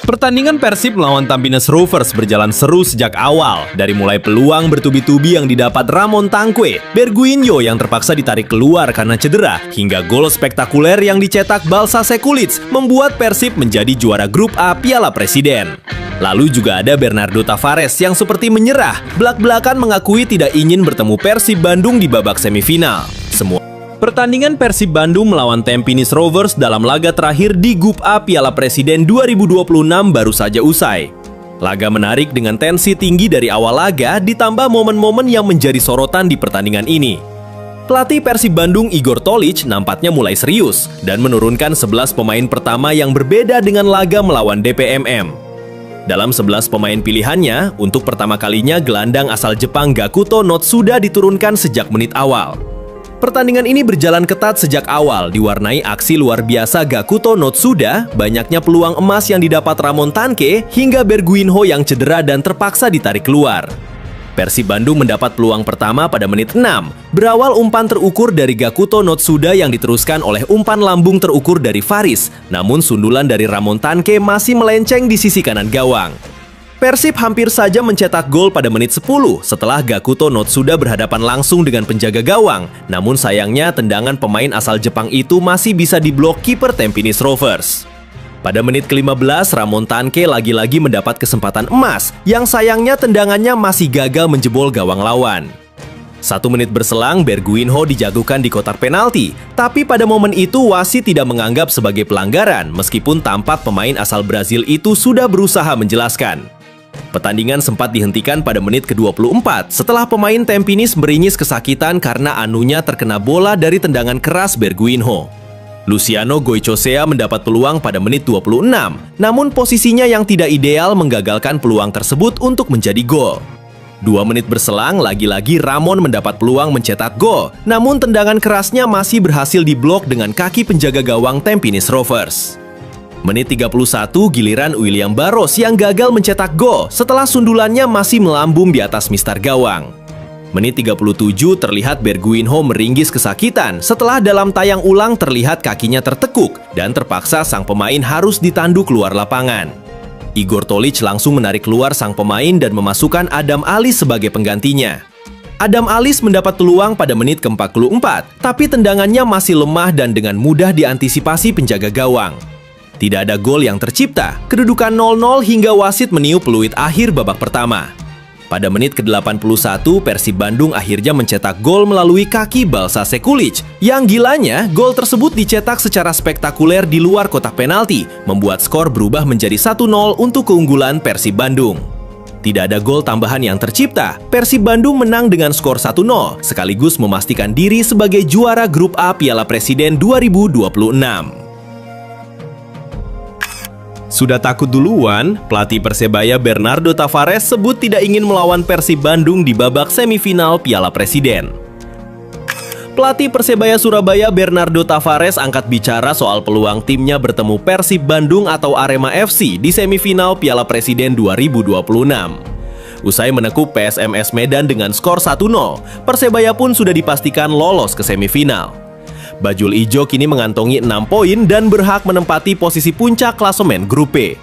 Pertandingan Persib melawan Tampines Rovers berjalan seru sejak awal. Dari mulai peluang bertubi-tubi yang didapat Ramon Tanque, Berguinho yang terpaksa ditarik keluar karena cedera, hingga gol spektakuler yang dicetak Balsa Sekulic membuat Persib menjadi juara grup A Piala Presiden. Lalu juga ada Bernardo Tavares yang seperti menyerah, belak-belakan mengakui tidak ingin bertemu Persib Bandung di babak semifinal. Pertandingan Persib Bandung melawan Tampines Rovers dalam laga terakhir di Grup A Piala Presiden 2026 baru saja usai. Laga menarik dengan tensi tinggi dari awal laga ditambah momen-momen yang menjadi sorotan di pertandingan ini. Pelatih Persib Bandung Igor Tolić nampaknya mulai serius dan menurunkan 11 pemain pertama yang berbeda dengan laga melawan DPMM. Dalam 11 pemain pilihannya, untuk pertama kalinya gelandang asal Jepang Gakuto Notsuda diturunkan sejak menit awal. Pertandingan ini berjalan ketat sejak awal, diwarnai aksi luar biasa Gakuto Notsuda, banyaknya peluang emas yang didapat Ramon Tanque, hingga Berguinho yang cedera dan terpaksa ditarik keluar. Persib Bandung mendapat peluang pertama pada menit 6, berawal umpan terukur dari Gakuto Notsuda yang diteruskan oleh umpan lambung terukur dari Faris, namun sundulan dari Ramon Tanque masih melenceng di sisi kanan gawang. Persib hampir saja mencetak gol pada menit 10 setelah Gakuto Notsuda berhadapan langsung dengan penjaga gawang. Namun sayangnya tendangan pemain asal Jepang itu masih bisa diblok kiper Tampines Rovers. Pada menit ke-15, Ramon Tanque lagi-lagi mendapat kesempatan emas yang sayangnya tendangannya masih gagal menjebol gawang lawan. 1 menit berselang, Berguinho dijagokan di kotak penalti. Tapi pada momen itu wasit tidak menganggap sebagai pelanggaran meskipun tampak pemain asal Brazil itu sudah berusaha menjelaskan. Pertandingan sempat dihentikan pada menit ke-24 setelah pemain Tampines meringis kesakitan karena anunya terkena bola dari tendangan keras Berguinho. Luciano Goicoechea mendapat peluang pada menit 26, namun posisinya yang tidak ideal menggagalkan peluang tersebut untuk menjadi gol. 2 menit berselang, lagi-lagi Ramon mendapat peluang mencetak gol, namun tendangan kerasnya masih berhasil diblok dengan kaki penjaga gawang Tampines Rovers. Menit 31, giliran William Barros yang gagal mencetak gol setelah sundulannya masih melambung di atas mistar gawang. Menit 37, terlihat Berguinho meringis kesakitan setelah dalam tayang ulang terlihat kakinya tertekuk dan terpaksa sang pemain harus ditandu keluar lapangan. Igor Tolić langsung menarik keluar sang pemain dan memasukkan Adam Alis sebagai penggantinya. Adam Alis mendapat peluang pada menit ke-44, tapi tendangannya masih lemah dan dengan mudah diantisipasi penjaga gawang. Tidak ada gol yang tercipta, kedudukan 0-0 hingga wasit meniup peluit akhir babak pertama. Pada menit ke-81, Persib Bandung akhirnya mencetak gol melalui kaki Balsa Sekulic. Yang gilanya, gol tersebut dicetak secara spektakuler di luar kotak penalti, membuat skor berubah menjadi 1-0 untuk keunggulan Persib Bandung. Tidak ada gol tambahan yang tercipta, Persib Bandung menang dengan skor 1-0, sekaligus memastikan diri sebagai juara Grup A Piala Presiden 2026. Sudah takut duluan, pelatih Persebaya Bernardo Tavares sebut tidak ingin melawan Persib Bandung di babak semifinal Piala Presiden. Pelatih Persebaya Surabaya Bernardo Tavares angkat bicara soal peluang timnya bertemu Persib Bandung atau Arema FC di semifinal Piala Presiden 2026. Usai menekuk PSMS Medan dengan skor 1-0, Persebaya pun sudah dipastikan lolos ke semifinal. Bajul Ijo kini mengantongi 6 poin dan berhak menempati posisi puncak klasemen Grup B.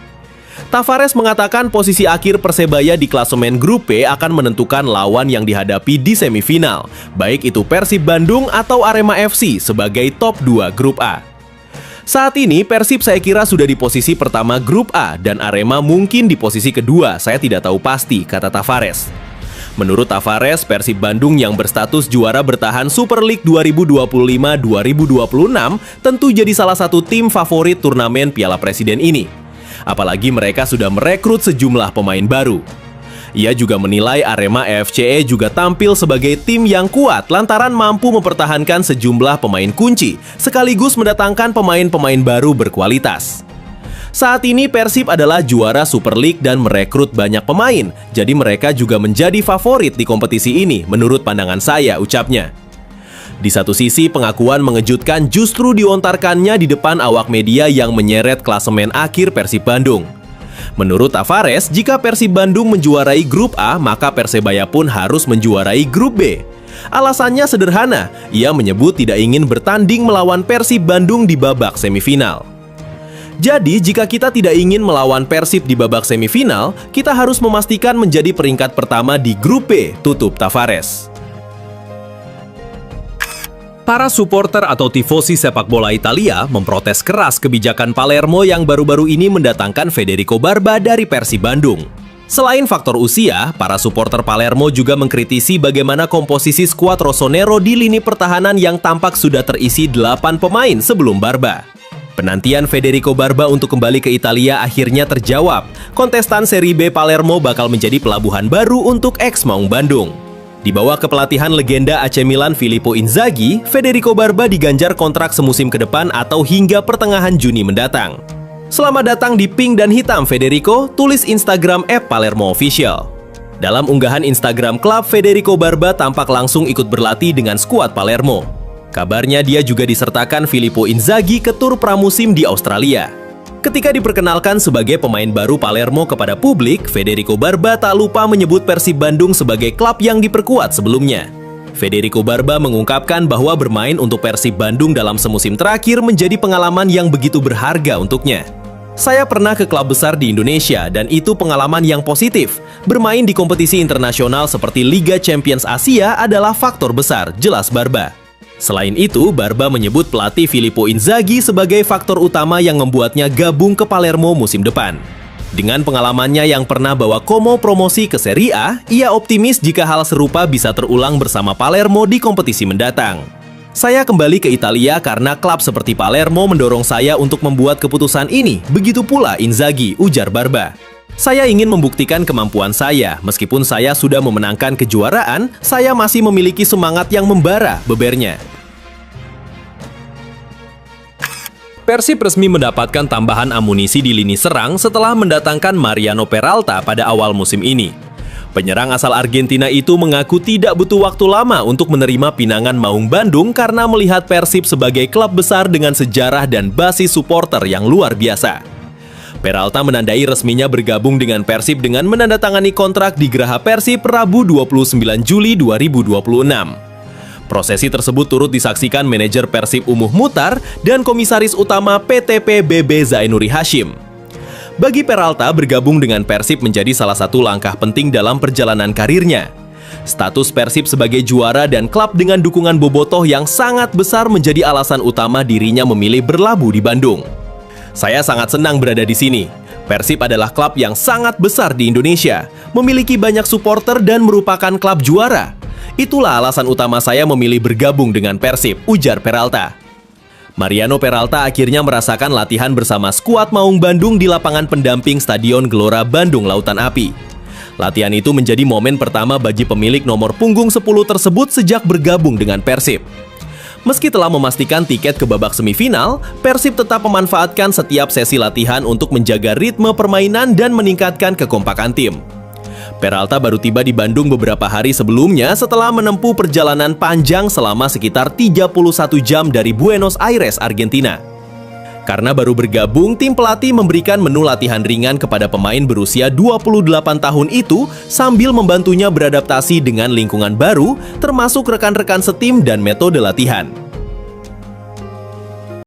Tavares mengatakan posisi akhir Persebaya di klasemen Grup B akan menentukan lawan yang dihadapi di semifinal, baik itu Persib Bandung atau Arema FC sebagai top 2 Grup A. Saat ini Persib saya kira sudah di posisi pertama Grup A dan Arema mungkin di posisi kedua, saya tidak tahu pasti, kata Tavares. Menurut Tavares, Persib Bandung yang berstatus juara bertahan Super League 2025-2026 tentu jadi salah satu tim favorit turnamen Piala Presiden ini. Apalagi mereka sudah merekrut sejumlah pemain baru. Ia juga menilai Arema FCE juga tampil sebagai tim yang kuat lantaran mampu mempertahankan sejumlah pemain kunci, sekaligus mendatangkan pemain-pemain baru berkualitas. Saat ini Persib adalah juara Super League dan merekrut banyak pemain, jadi mereka juga menjadi favorit di kompetisi ini menurut pandangan saya, ucapnya. Di satu sisi, pengakuan mengejutkan justru dilontarkannya di depan awak media yang menyeret klasemen akhir Persib Bandung. Menurut Tavares, jika Persib Bandung menjuarai Grup A, maka Persebaya pun harus menjuarai Grup B. Alasannya sederhana, ia menyebut tidak ingin bertanding melawan Persib Bandung di babak semifinal. Jadi, jika kita tidak ingin melawan Persib di babak semifinal, kita harus memastikan menjadi peringkat pertama di grup B, tutup Tavares. Para supporter atau tifosi sepak bola Italia memprotes keras kebijakan Palermo yang baru-baru ini mendatangkan Federico Barba dari Persib Bandung. Selain faktor usia, para supporter Palermo juga mengkritisi bagaimana komposisi skuad Rossonero di lini pertahanan yang tampak sudah terisi 8 pemain sebelum Barba. Penantian Federico Barba untuk kembali ke Italia akhirnya terjawab. Kontestan Serie B Palermo bakal menjadi pelabuhan baru untuk ex Maung Bandung. Di bawah kepelatihan legenda AC Milan Filippo Inzaghi, Federico Barba diganjar kontrak semusim ke depan atau hingga pertengahan Juni mendatang. Selamat datang di Pink dan Hitam Federico, tulis Instagram @PalermoOfficial. Dalam unggahan Instagram klub, Federico Barba tampak langsung ikut berlatih dengan skuad Palermo. Kabarnya dia juga disertakan Filippo Inzaghi ke tur pramusim di Australia. Ketika diperkenalkan sebagai pemain baru Palermo kepada publik, Federico Barba tak lupa menyebut Persib Bandung sebagai klub yang diperkuat sebelumnya. Federico Barba mengungkapkan bahwa bermain untuk Persib Bandung dalam semusim terakhir menjadi pengalaman yang begitu berharga untuknya. Saya pernah ke klub besar di Indonesia dan itu pengalaman yang positif. Bermain di kompetisi internasional seperti Liga Champions Asia adalah faktor besar, jelas Barba. Selain itu, Barba menyebut pelatih Filippo Inzaghi sebagai faktor utama yang membuatnya gabung ke Palermo musim depan. Dengan pengalamannya yang pernah bawa Como promosi ke Serie A, ia optimis jika hal serupa bisa terulang bersama Palermo di kompetisi mendatang. Saya kembali ke Italia karena klub seperti Palermo mendorong saya untuk membuat keputusan ini, begitu pula Inzaghi, ujar Barba. Saya ingin membuktikan kemampuan saya, meskipun saya sudah memenangkan kejuaraan, saya masih memiliki semangat yang membara, bebernya. Persib resmi mendapatkan tambahan amunisi di lini serang setelah mendatangkan Mariano Peralta pada awal musim ini. Penyerang asal Argentina itu mengaku tidak butuh waktu lama untuk menerima pinangan Maung Bandung karena melihat Persib sebagai klub besar dengan sejarah dan basis supporter yang luar biasa. Peralta menandai resminya bergabung dengan Persib dengan menandatangani kontrak di Geraha Persib Rabu 29 Juli 2026. Prosesi tersebut turut disaksikan manajer Persib Umuh Mutar dan komisaris utama PT PBB Zainuri Hashim. Bagi Peralta, bergabung dengan Persib menjadi salah satu langkah penting dalam perjalanan karirnya. Status Persib sebagai juara dan klub dengan dukungan bobotoh yang sangat besar menjadi alasan utama dirinya memilih berlabuh di Bandung. Saya sangat senang berada di sini. Persib adalah klub yang sangat besar di Indonesia, memiliki banyak supporter dan merupakan klub juara. Itulah alasan utama saya memilih bergabung dengan Persib, ujar Peralta. Mariano Peralta akhirnya merasakan latihan bersama skuad Maung Bandung di lapangan pendamping Stadion Gelora Bandung Lautan Api. Latihan itu menjadi momen pertama bagi pemilik nomor punggung 10 tersebut sejak bergabung dengan Persib. Meski telah memastikan tiket ke babak semifinal, Persib tetap memanfaatkan setiap sesi latihan untuk menjaga ritme permainan dan meningkatkan kekompakan tim. Peralta baru tiba di Bandung beberapa hari sebelumnya setelah menempuh perjalanan panjang selama sekitar 31 jam dari Buenos Aires, Argentina. Karena baru bergabung, tim pelatih memberikan menu latihan ringan kepada pemain berusia 28 tahun itu sambil membantunya beradaptasi dengan lingkungan baru, termasuk rekan-rekan setim dan metode latihan.